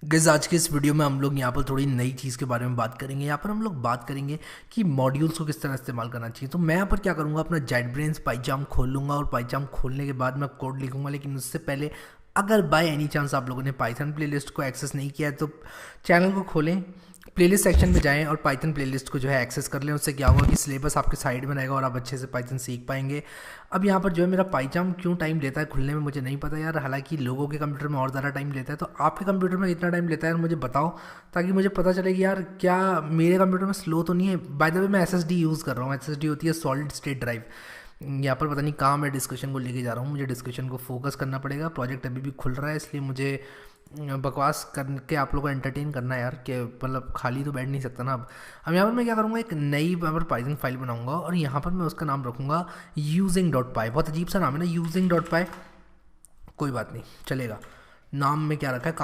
Guys आज के इस वीडियो में हम लोग यहाँ पर थोड़ी नई चीज़ के बारे में बात करेंगे। यहाँ पर हम लोग बात करेंगे कि मॉड्यूल्स को किस तरह इस्तेमाल करना चाहिए। तो मैं यहाँ पर क्या करूँगा, अपना JetBrains पाइचाम खोल लूँगा और पाइचाम खोलने के बाद मैं कोड लिखूँगा। लेकिन उससे पहले अगर बाय एनी चांस आप लोगों ने पाइथन प्लेलिस्ट को एक्सेस नहीं किया है तो चैनल को खोलें, प्लेलिस्ट सेक्शन में जाएं और पाइथन प्लेलिस्ट को जो है एक्सेस कर लें। उससे क्या होगा कि सिलेबस आपके साइड में रहेगा और आप अच्छे से पाइथन सीख पाएंगे। अब यहाँ पर जो है मेरा पाइचाम क्यों टाइम लेता है खुलने में मुझे नहीं पता यार, हालांकि लोगों के कंप्यूटर में और ज़्यादा टाइम लेता है। तो आपके कंप्यूटर में कितना टाइम लेता है मुझे बताओ, ताकि मुझे पता चले कि यार क्या मेरे कंप्यूटर में स्लो तो नहीं है। बाय द वे मैं SSD यूज़ कर रहा हूँ। SSD होती है सॉलिड स्टेट ड्राइव। यहाँ पर पता नहीं कहाँ मैं डिस्कशन को लेके जा रहा हूँ, मुझे डिस्कशन को फोकस करना पड़ेगा। प्रोजेक्ट अभी भी खुल रहा है इसलिए मुझे बकवास करके आप लोगों को एंटरटेन करना है यार, कि मतलब खाली तो बैठ नहीं सकता ना। अब यहाँ पर मैं क्या करूँगा, एक नई यहाँ पर पाइथन फाइल बनाऊँगा और यहाँ पर मैं उसका नाम रखूँगा using.py। बहुत अजीब सा नाम है ना, using.py। कोई बात नहीं, चलेगा। नाम में क्या रखा है,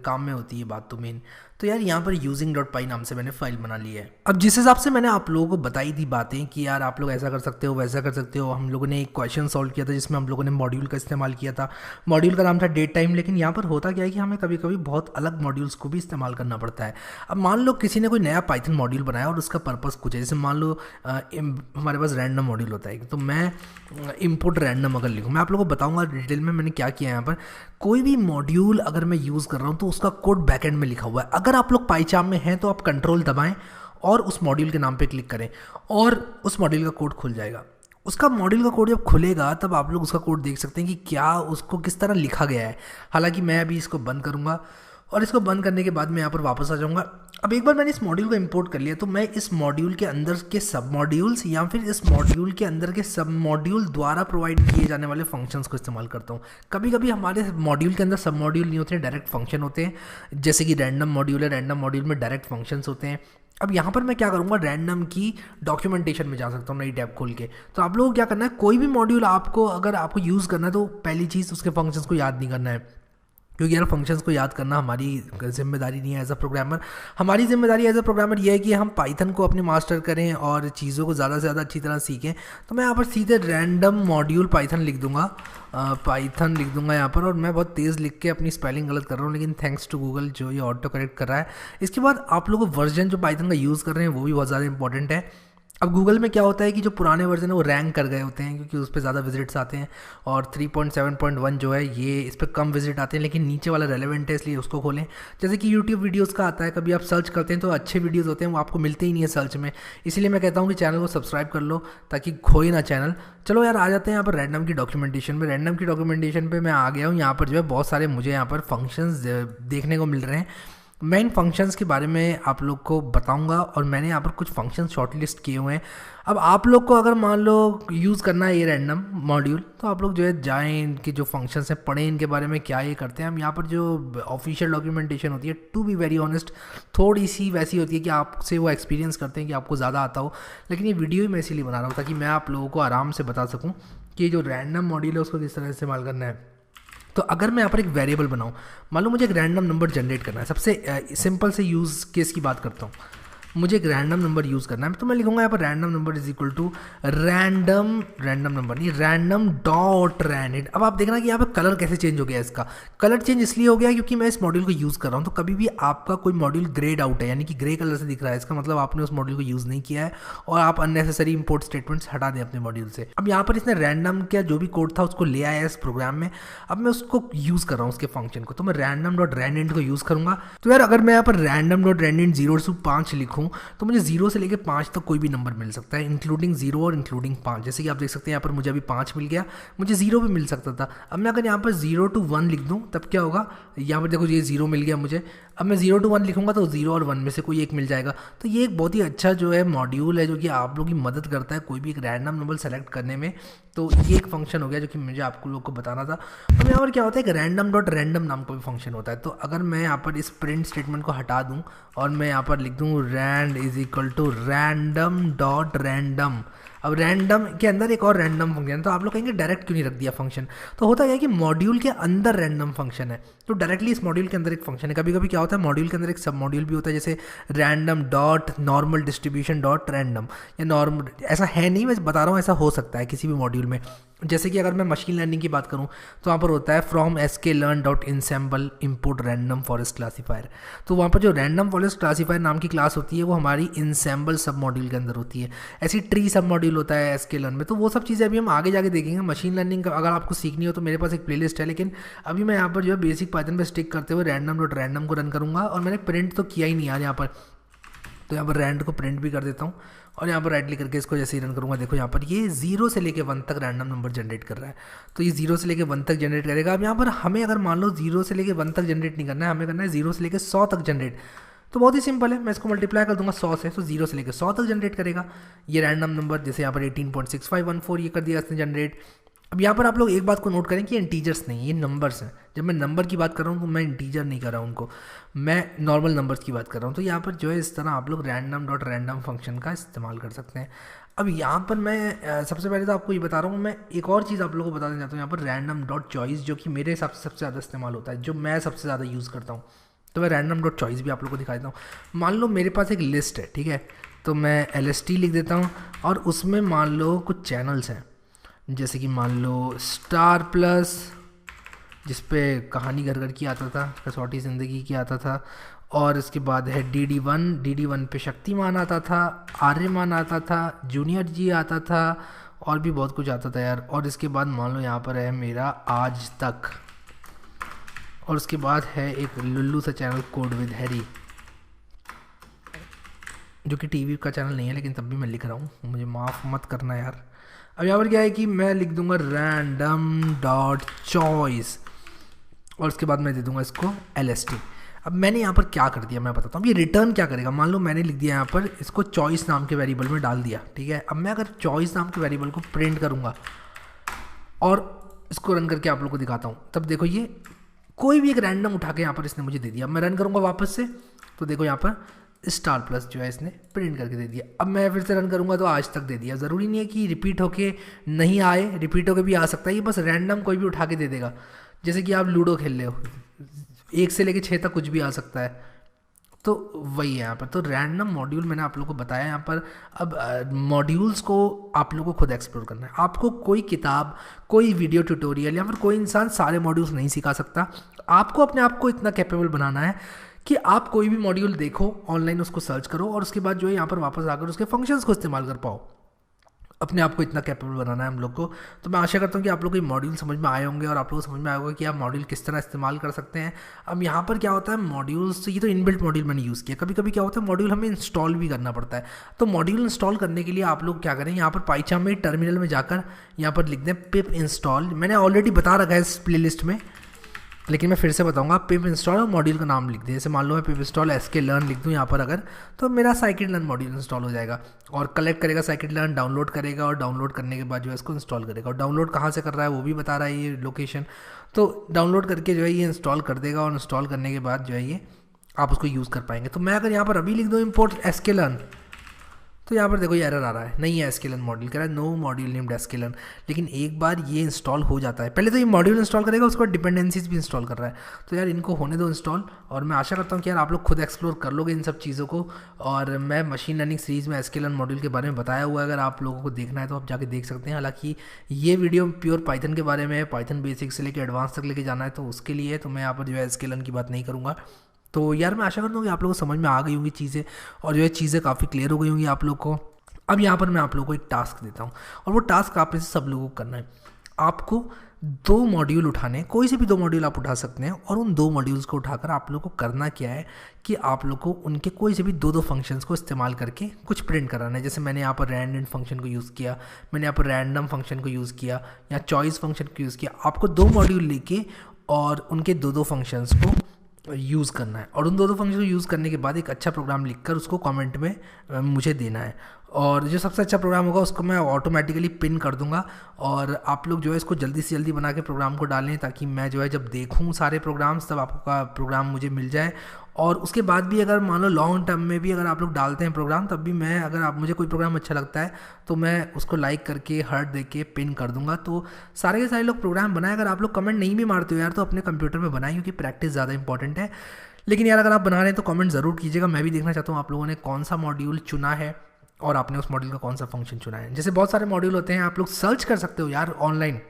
काम में होती है बात तो मेन। तो यार यहाँ पर using.py नाम से मैंने फाइल बना ली है। अब जिस हिसाब से मैंने आप लोगों को बताई थी बातें कि यार आप लोग ऐसा कर सकते हो वैसा कर सकते हो, हम लोगों ने एक क्वेश्चन सॉल्व किया था जिसमें हम लोगों ने मॉड्यूल का इस्तेमाल किया था। मॉड्यूल का नाम था डेट टाइम। लेकिन यहाँ पर होता क्या है कि हमें कभी कभी बहुत अलग मॉड्यूल्स को भी इस्तेमाल करना पड़ता है। अब मान लो किसी ने कोई नया पाइथन मॉड्यूल बनाया और उसका पर्पस कुछ है, जैसे मान लो हमारे पास रैंडम मॉड्यूल होता है, तो मैं इनपुट रैंडम अगर लिखूँ, मैं आप लोगों को बताऊँगा डिटेल में मैंने क्या किया है। यहाँ पर कोई भी मॉड्यूल अगर मैं यूज़ कर रहा हूँ तो उसका कोड बैकएंड में लिखा हुआ है। अगर आप लोग पाइचाम में हैं तो आप कंट्रोल दबाएं और उस मॉड्यूल के नाम पे क्लिक करें और उस मॉड्यूल का कोड खुल जाएगा। उसका मॉड्यूल का कोड जब खुलेगा तब आप लोग उसका कोड देख सकते हैं कि क्या उसको किस तरह लिखा गया है। हालांकि मैं अभी इसको बंद करूँगा और इसको बंद करने के बाद मैं यहाँ पर वापस आ जाऊँगा। अब एक बार मैंने इस मॉड्यूल को इंपोर्ट कर लिया तो मैं इस मॉड्यूल के अंदर के सब मॉड्यूल्स या फिर इस मॉड्यूल के अंदर के सब मॉड्यूल द्वारा प्रोवाइड किए जाने वाले फंक्शंस को इस्तेमाल करता हूँ। कभी कभी हमारे मॉड्यूल के अंदर सब मॉड्यूल नहीं होते हैं, डायरेक्ट फंक्शन होते हैं। जैसे कि रैंडम मॉड्यूल है, रैंडम मॉड्यूल में डायरेक्ट फंक्शंस होते हैं। अब यहाँ पर मैं क्या करूँगा, रैंडम की डॉक्यूमेंटेशन में जा सकता हूँ नई टैब खोल के। तो आप लोगों को क्या करना है, कोई भी मॉड्यूल आपको अगर आपको यूज़ करना है तो पहली चीज़ उसके फंक्शंस को याद नहीं करना है, क्योंकि यार फंक्शंस को याद करना हमारी जिम्मेदारी नहीं है एज अ प्रोग्रामर। हमारी जिम्मेदारी एज अ प्रोग्रामर ये है कि हम पाइथन को अपने मास्टर करें और चीज़ों को ज़्यादा से ज़्यादा अच्छी तरह सीखें। तो मैं यहाँ पर सीधे रैंडम मॉड्यूल पाइथन लिख दूंगा, यहाँ पर। और मैं बहुत तेज़ लिख के अपनी स्पेलिंग गलत कर रहा हूँ, लेकिन थैंक्स टू गूगल जो ये ऑटो करेक्ट कर रहा है। इसके बाद आप लोग वर्जन जो पाइथन का यूज़ कर रहे हैं वो भी बहुत ज़्यादा इंपॉर्टेंट है। अब गूगल में क्या होता है कि जो पुराने वर्जन है वो रैंक कर गए होते हैं क्योंकि उस पर ज़्यादा विजिट्स आते हैं, और 3.7.1 जो है ये इस पर कम विजिट आते हैं, लेकिन नीचे वाला रेलेवेंट है इसलिए उसको खोलें। जैसे कि यूट्यूब वीडियोस का आता है, कभी आप सर्च करते हैं तो अच्छे वीडियोस होते हैं वो आपको मिलते ही नहीं है सर्च में। इसीलिए मैं कहता हूँ कि चैनल को सब्सक्राइब कर लो ताकि खोए ना चैनल। चलो यार आ जाते हैं यहाँ पर रैंडम की डॉक्यूमेंटेशन में। रैंडम की डॉक्यूमेंटेशन पे मैं आ गया हूँ। यहाँ पर जो है बहुत सारे मुझे यहाँ पर फंक्शंस देखने को मिल रहे हैं। मैं इन फंक्शंस के बारे में आप लोग को बताऊंगा और मैंने यहाँ पर कुछ फंक्शंस शॉर्टलिस्ट किए हुए हैं। अब आप लोग को अगर मान लो यूज़ करना है ये रैंडम मॉड्यूल तो आप लोग जो है जाएं, इनके जो फंक्शंस हैं पढ़ें, इनके बारे में क्या ये करते हैं। हम यहाँ पर जो ऑफिशियल डॉक्यूमेंटेशन होती है, टू बी वेरी ऑनेस्ट थोड़ी सी वैसी होती है कि आपसे वो एक्सपीरियंस करते हैं कि आपको ज़्यादा आता हो। लेकिन ये वीडियो ही मैं इसीलिए बना रहा हूँ ताकि मैं आप लोगों को आराम से बता सकूँ कि जो रैंडम मॉड्यूल है उसको किस तरह इस्तेमाल करना है। तो अगर मैं यहाँ पर एक वेरिएबल बनाऊँ, मान लो मुझे एक रैंडम नंबर जनरेट करना है। सबसे सिंपल से यूज़ केस की बात करता हूँ, मुझे एक रैंडम नंबर यूज़ करना है तो मैं लिखूंगा यहाँ पर random number is equal to random number नहीं, रैंडम डॉट रैंड। अब आप देखना कि यहाँ पर कलर कैसे चेंज हो गया। इसका कलर चेंज इसलिए हो गया क्योंकि मैं इस मॉड्यूल को यूज़ कर रहा हूँ। तो कभी भी आपका कोई मॉड्यूल ग्रेड आउट है यानी कि ग्रे कलर से दिख रहा है, इसका मतलब आपने उस मॉड्यूल को यूज़ नहीं किया है और आप अननेसेसरी इंपोर्ट स्टेटमेंट्स हटा दें अपने मॉड्यूल से। अब यहाँ पर इसने रैंडम का जो भी कोड था उसको ले आया इस प्रोग्राम में। अब मैं उसको यूज़ कर रहा हूँ उसके फंक्शन को, तो मैं रैंडम डॉट रैंड को यूज़ करूँगा। तो यार अगर मैं यहाँ पर रैंडम डॉट रैंड 0 से 5 लिखूँ तो मुझे 0 से लेकर 5 तक कोई भी नंबर मिल सकता है, इंक्लूडिंग 0 और इंक्लूडिंग 5। जैसे कि आप देख सकते हैं यहाँ पर मुझे अभी 5 मिल गया, मुझे 0 भी मिल सकता था। अब मैं अगर यहाँ पर 0 to 1 लिख दूँ तब क्या होगा, यहाँ पर देखो ये 0 मिल गया मुझे। अब मैं 0 to 1 लिखूंगा तो 0 और 1 में से कोई एक मिल जाएगा। तो ये एक बहुत ही अच्छा जो है मॉड्यूल है जो कि आप लोग की मदद करता है कोई भी एक रैंडम नंबर सेलेक्ट करने में। तो ये एक फंक्शन हो गया जो कि मुझे आपको लोग को बताना था। अब यहाँ पर क्या होता है कि रैंडम डॉट रैंडम नाम का भी फंक्शन होता है। तो अगर मैं यहाँ पर इस प्रिंट स्टेटमेंट को हटा दूँ और मैं यहाँ पर लिख दूँ rand is equal to random dot random, अब रैंडम के अंदर एक और रैंडम फंक्शन, तो आप लोग कहेंगे डायरेक्ट क्यों नहीं रख दिया फंक्शन। तो होता क्या है कि मॉड्यूल के अंदर रैंडम फंक्शन है, तो डायरेक्टली इस मॉड्यूल के अंदर एक फंक्शन है। कभी कभी क्या होता है मॉड्यूल के अंदर एक सब मॉड्यूल भी होता है, जैसे random dot normal distribution dot random या नॉर्मल, ऐसा है नहीं, मैं बता रहा हूँ ऐसा हो सकता है किसी भी मॉड्यूल में। जैसे कि अगर मैं मशीन लर्निंग की बात करूं तो वहाँ पर होता है from sklearn dot ensemble input random forest classifier. तो वहाँ पर जो रैंडम फॉरेस्ट क्लासीफायर नाम की क्लास होती है वो हमारी ensemble सब मॉड्यूल के अंदर होती है। ऐसी ट्री सब मॉड्यूल होता है sklearn में। तो वो सब चीज़ें अभी हम आगे जाके देखेंगे। मशीन लर्निंग का अगर आपको सीखनी हो तो मेरे पास एक प्लेलिस्ट है, लेकिन अभी मैं यहाँ पर जो है बेसिक पाइथन पर स्टिक करते हुए रैंडम डॉट रैंडम को रन करूँगा। और मैंने प्रिंट तो किया ही नहीं यार यहाँ पर, तो यहाँ पर रैंड को प्रिंट भी कर देता हूँ और यहाँ पर राइट क्लिक करके इसको जैसे ही रन करूँगा, देखो यहाँ पर ये 0 से लेके 1 तक रैंडम नंबर जनरेट कर रहा है। तो ये 0 से लेके 1 तक जनरेट करेगा। अब यहाँ पर हमें अगर मान लो 0 से लेके 1 तक जनरेट नहीं करना है, हमें करना है 0 से लेके 100 तक जनरेट। तो बहुत ही सिंपल है, मैं इसको मल्टीप्लाई कर दूंगा 100 से, तो 0 से लेकर 100 तक जनरेट करेगा ये रैंडम नंबर। जैसे यहाँ पर 18.6514 ये कर दिया इसने जनरेट। अब यहाँ पर आप लोग एक बात को नोट करें कि इंटीजर्स नहीं, ये नंबर्स हैं। जब मैं नंबर की बात कर रहा हूँ तो मैं इंटीजर नहीं कर रहा हूँ उनको, मैं नॉर्मल नंबर्स की बात कर रहा हूँ। तो यहाँ पर जो है इस तरह आप लोग रैंडम डॉट रैंडम फंक्शन का इस्तेमाल कर सकते हैं। अब यहाँ पर मैं सबसे पहले तो आपको ये बता रहा हूँ, मैं एक और चीज़ आप लोगों को बताना चाहता हूँ। यहाँ पर रैंडम डॉट चॉइस जो कि मेरे हिसाब से सबसे ज़्यादा इस्तेमाल होता है, जो मैं सबसे ज़्यादा यूज़ करता हूँ। तो मैं रैंडम डॉट चॉइस भी आप लोगों को दिखा देता हूँ। मान लो मेरे पास एक लिस्ट है, ठीक है, तो मैं LST लिख देता हूँ और उसमें मान लो कुछ चैनल्स हैं, जैसे कि मान लो स्टार प्लस जिस पे कहानी घर घर की आता था, कसौटी ज़िंदगी की आता था, और इसके बाद है DD1 पे शक्तिमान आता था, आर्यमान आता था, जूनियर जी आता था, और भी बहुत कुछ आता था यार। और इसके बाद मान लो यहाँ पर है मेरा आज तक, और उसके बाद है एक लुल्लू सा चैनल कोड विद हैरी, जो कि टीवी का चैनल नहीं है, लेकिन तब भी मैं लिख रहा हूँ, मुझे माफ़ मत करना यार। अब यहाँ पर क्या है कि मैं लिख दूंगा रैंडम डॉट चॉइस और उसके बाद मैं दे दूंगा इसको LST। अब मैंने यहाँ पर क्या कर दिया मैं बताता हूँ, ये रिटर्न क्या करेगा। मान लो मैंने लिख दिया यहाँ पर इसको चॉइस नाम के वेरिएबल में डाल दिया, ठीक है। अब मैं अगर चॉइस नाम के वेरिएबल को प्रिंट करूँगा और इसको रन करके आप लोग को दिखाता हूँ, तब देखो ये कोई भी एक रैंडम उठा के यहाँ पर इसने मुझे दे दिया। मैं रन करूँगा वापस से, तो देखो यहाँ पर स्टार प्लस जो है इसने प्रिंट करके दे दिया। अब मैं फिर से रन करूँगा तो आज तक दे दिया। ज़रूरी नहीं है कि रिपीट होके नहीं आए, रिपीट होके भी आ सकता है, ये बस रैंडम कोई भी उठा के दे देगा। जैसे कि आप लूडो खेल रहे हो, 1 से लेके 6 तक कुछ भी आ सकता है, तो वही है यहाँ पर। तो रैंडम मॉड्यूल मैंने आप लोगों को बताया यहाँ पर। अब मॉड्यूल्स को आप लोगों को खुद एक्सप्लोर करना है। आपको कोई किताब, कोई वीडियो ट्यूटोरियल या फिर कोई इंसान सारे मॉड्यूल्स नहीं सिखा सकता। आपको अपने आप को इतना कैपेबल बनाना है कि आप कोई भी मॉड्यूल देखो ऑनलाइन, उसको सर्च करो और उसके बाद जो है यहाँ पर वापस आकर उसके फंक्शंस को इस्तेमाल कर पाओ। अपने आप को इतना कैपेबल बनाना है हम लोग को। तो मैं आशा करता हूँ कि आप लोग को ये मॉड्यूल समझ में आए होंगे और आप लोग को समझ में आया होगा कि आप मॉड्यूल किस तरह इस्तेमाल कर सकते हैं। अब यहाँ पर क्या होता है मॉड्यूल्स, तो ये तो इनबिल्ट मॉड्यूल मैंने यूज़ किया। कभी कभी क्या होता है मॉड्यूल हमें इंस्टॉल भी करना पड़ता है। तो मॉड्यूल इंस्टॉल करने के लिए आप लोग क्या करें, यहाँ पर पाइचाम में टर्मिनल में जाकर यहाँ पर लिख दें पिप इंस्टॉल। मैंने ऑलरेडी बता रखा है इस प्लेलिस्ट में, लेकिन मैं फिर से बताऊंगा। पिप इंस्टॉल और मॉड्यूल का नाम लिख दें। जैसे मान लो मैं पिप इंस्टॉल sklearn लिख दूं यहाँ पर अगर, तो मेरा scikit-learn मॉड्यूल इंस्टॉल हो जाएगा और कलेक्ट करेगा scikit-learn, डाउनलोड करेगा और डाउनलोड करने के बाद जो है इसको इंस्टॉल करेगा। और डाउनलोड कहाँ से कर रहा है वो भी बता रहा है ये लोकेशन। तो डाउनलोड करके जो है ये इंस्टॉल कर देगा और इंस्टॉल करने के बाद जो है ये आप उसको यूज़ कर पाएंगे। तो मैं अगर यहाँ पर अभी लिख दूँ इम्पोर्ट sklearn, तो यहाँ पर देखो ये एरर आ रहा है, नहीं है sklearn मॉड्यूल, कह रहा है नो मॉड्यूल नेम्ड sklearn। लेकिन एक बार ये इंस्टॉल हो जाता है, पहले तो ये मॉड्यूल इंस्टॉल करेगा, उसके बाद डिपेंडेंसीज भी इंस्टॉल कर रहा है। तो यार इनको होने दो इंस्टॉल, और मैं आशा करता हूँ कि यार आप लोग खुद एक्सप्लोर कर लोगे इन सब चीज़ों को। और मैं मशीन लर्निंग सीरीज़ में sklearn मॉड्यूल के बारे में बताया हुआ है, अगर आप लोगों को देखना है तो आप जाके देख सकते हैं। हालांकि ये वीडियो प्योर पाइथन के बारे में है, पाइथन बेसिक से लेकर एडवांस तक लेके जाना है, तो उसके लिए तो मैं यहाँ पर जो है sklearn की बात नहीं करूँगा। तो यार मैं आशा करता हूँ कि आप लोगों को समझ में आ गई होंगी चीज़ें, और जो है चीज़ें काफ़ी क्लियर हो गई होंगी आप लोग को। अब यहाँ पर मैं आप लोगों को एक टास्क देता हूँ, और वो टास्क आप में से सब लोगों को करना है। आपको 2 मॉड्यूल उठाने, कोई से भी 2 मॉड्यूल आप उठा सकते हैं, और उन 2 मॉड्यूल्स को उठाकर आप लोग को करना क्या है कि आप लोग को उनके कोई से भी 2 फंक्शंस को इस्तेमाल करके कुछ प्रिंट कराना है। जैसे मैंने यहाँ पर रैंडम फंक्शन को यूज़ किया, मैंने यहाँ पर रैंडम फंक्शन को यूज़ किया, या चॉइस फंक्शन को यूज़ किया। आपको 2 मॉड्यूल लेके और उनके 2 फंक्शंस को यूज़ करना है, और उन 2 फंक्शन को यूज़ करने के बाद एक अच्छा प्रोग्राम लिखकर उसको कमेंट में मुझे देना है। और जो सबसे अच्छा प्रोग्राम होगा उसको मैं ऑटोमेटिकली पिन कर दूंगा। और आप लोग जो है इसको जल्दी से जल्दी बना के प्रोग्राम को डालें, ताकि मैं जो है जब देखूं सारे प्रोग्राम्स तब आपका प्रोग्राम मुझे मिल जाए। और उसके बाद भी अगर मान लो लॉन्ग टर्म में भी अगर आप लोग डालते हैं प्रोग्राम, तब भी मैं, अगर आप मुझे कोई प्रोग्राम अच्छा लगता है तो मैं उसको लाइक करके हार्ट दे के पिन कर दूंगा। तो सारे के सारे लोग प्रोग्राम बनाएं। अगर आप लोग कमेंट नहीं भी मारते हो यार तो अपने कंप्यूटर में बनाएं, क्योंकि प्रैक्टिस ज़्यादा इंपॉर्टेंट है। लेकिन यार अगर आप बना रहे हैं तो कमेंट ज़रूर कीजिएगा, मैं भी देखना चाहता हूँ आप लोगों ने कौन सा मॉड्यूल चुना है और आपने उस मॉड्यूल का कौन सा फंक्शन चुना है। जैसे बहुत सारे मॉड्यूल होते हैं, आप लोग सर्च कर सकते हो यार ऑनलाइन।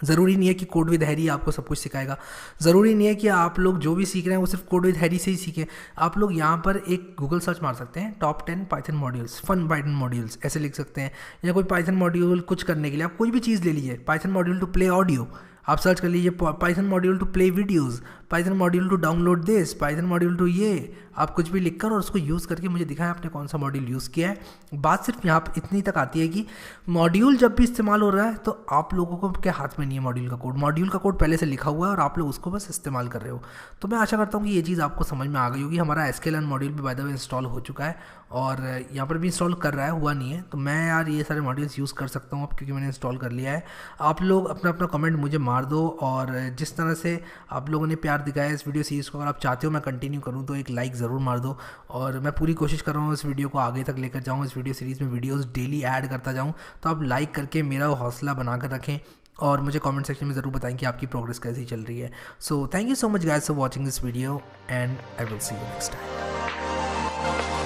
ज़रूरी नहीं है कि कोड विद हैरी आपको सब कुछ सिखाएगा, ज़रूरी नहीं है कि आप लोग जो भी सीख रहे हैं वो सिर्फ कोड विद हैरी से ही सीखें। आप लोग यहाँ पर एक गूगल सर्च मार सकते हैं, top 10 Python modules, fun Python modules ऐसे लिख सकते हैं, या कोई पाइथन मॉड्यूल कुछ करने के लिए आप कोई भी चीज़ ले लीजिए। Python module to play audio आप सर्च कर लीजिए, Python module to play videos, Python module to download this, Python module to ये, आप कुछ भी लिखकर और उसको यूज़ करके मुझे दिखाएं आपने कौन सा मॉड्यूल यूज़ किया है। बात सिर्फ यहाँ पर इतनी तक आती है कि मॉड्यूल जब भी इस्तेमाल हो रहा है तो आप लोगों को क्या हाथ में नहीं है मॉड्यूल का कोड, मॉड्यूल का कोड पहले से लिखा हुआ है और आप लोग उसको बस इस्तेमाल कर रहे हो। तो मैं आशा करता हूँ कि ये चीज़ आपको समझ में आ गई होगी। हमारा sklearn मॉड्यूल भी बाय द वे इंस्टॉल हो चुका है और यहाँ पर भी इंस्टॉल कर रहा है, हुआ नहीं है। तो मैं यार ये सारे मॉड्यूल्स यूज़ कर सकता हूँ अब, क्योंकि मैंने इंस्टॉल कर लिया है। आप लोग अपना अपना कमेंट मुझे मार दो, और जिस तरह से आप लोगों ने प्यार दिखाया इस वीडियो सीरीज़ को, अगर आप चाहते हो मैं कंटिन्यू करूँ तो एक लाइक ज़रूर मार दो। और मैं पूरी कोशिश कर रहा हूँ इस वीडियो को आगे तक लेकर जाऊँ, इस वीडियो सीरीज़ में वीडियोज़ डेली ऐड करता जाऊँ। तो आप लाइक करके मेरा हौसला बना कर रखें और मुझे कमेंट सेक्शन में ज़रूर बताएं कि आपकी प्रोग्रेस कैसी चल रही है। So thank you so much guys for watching this video and I will see you next time.